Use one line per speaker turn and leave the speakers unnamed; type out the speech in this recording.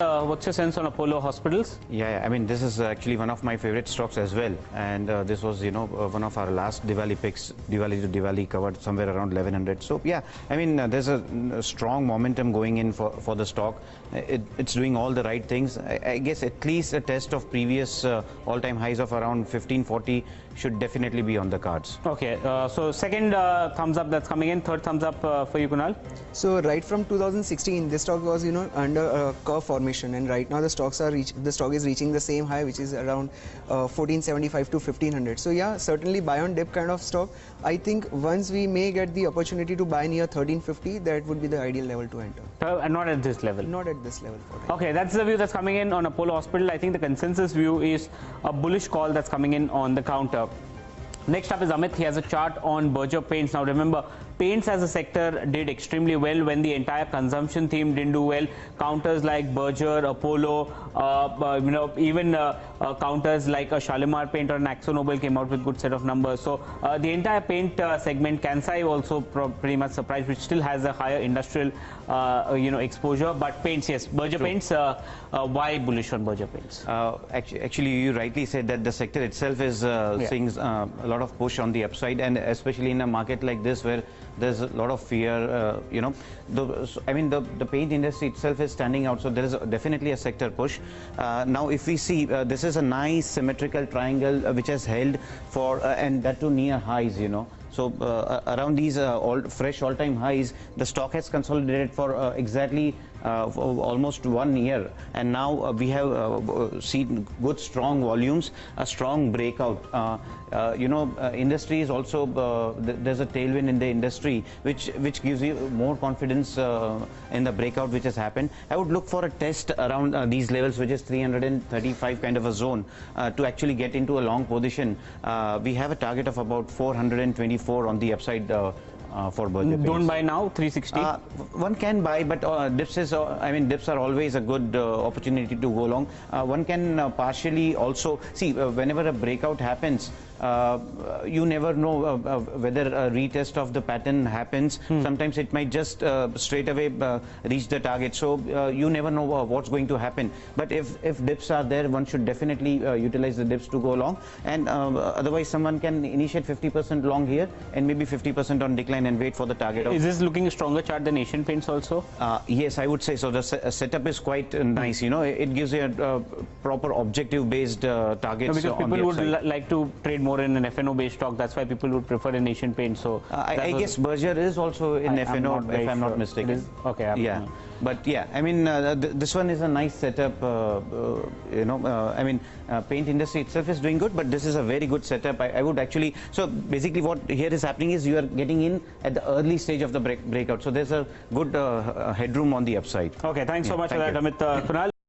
What's your sense on Apollo Hospitals?
Yeah, I mean, this is actually one of my favorite stocks as well. And this was, one of our last Diwali picks, Diwali to Diwali, covered somewhere around 1100. So, yeah, I mean, there's a strong momentum going in for the stock. It's doing all the right things. I guess at least a test of previous all-time highs of around 1540 should definitely be on the cards.
Okay, so second thumbs up that's coming in, third thumbs up for you, Kunal.
So right from 2016, this stock was under a curve formation, and right now the stock is reaching the same high, which is around 1475 to 1500. So yeah, certainly buy on dip kind of stock. I think once we may get the opportunity to buy near 1350, that would be the ideal level to enter.
And not at this level.
Not at this level.
Okay, that's the view that's coming in on Apollo Hospital. I think the consensus view is a bullish call that's coming in on the counter. Next up is Amit. He has a chart on Berger Paints. Now remember, paints as a sector did extremely well when the entire consumption theme didn't do well. Counters like Berger, Apollo, even counters like a Shalimar Paint or an AkzoNobel came out with good set of numbers. So the entire paint segment, Kansai also pretty much surprised, which still has a higher industrial exposure. But paints, yes, Berger Paints. Why bullish on Berger Paints?
Actually, you rightly said that the sector itself is seeing a lot of push on the upside, and especially in a market like this where there's a lot of fear. The paint industry itself is standing out, so there is definitely a sector push. Now, if we see, this is a nice symmetrical triangle which has held for and that too near highs. So around these fresh all-time highs, the stock has consolidated for exactly almost 1 year, and now we have seen good strong volumes, a strong breakout. Industry is also there's a tailwind in the industry which gives you more confidence in the breakout which has happened. I would look for a test around these levels, which is 335 kind of a zone, to actually get into a long position. We have a target of about 424 on the upside for Berger Paints.
Don't buy now, 360?
One can buy, but dips are always a good opportunity to go long. One can partially also see whenever a breakout happens. You never know whether a retest of the pattern happens. Sometimes it might just straight away reach the target. So you never know what's going to happen. But if dips are there, one should definitely utilize the dips to go long. And otherwise, someone can initiate 50% long here and maybe 50% on decline and wait for the target.
Is this looking a stronger chart than Asian Paints also?
Yes, I would say so. The setup is quite nice. It gives you a proper objective-based targets.
Because people would like to trade more in an FNO based stock. That's why people would prefer an Asian Paint. So
I guess Berger is also in FNO, if I'm not mistaken.
Okay.
Yeah. But yeah, I mean, this one is a nice setup. Paint industry itself is doing good, but this is a very good setup. I would actually, so basically what here is happening is you are getting in at the early stage of the breakout. So there's a good headroom on the upside.
Okay, thanks so much for that, Amit. Kunal.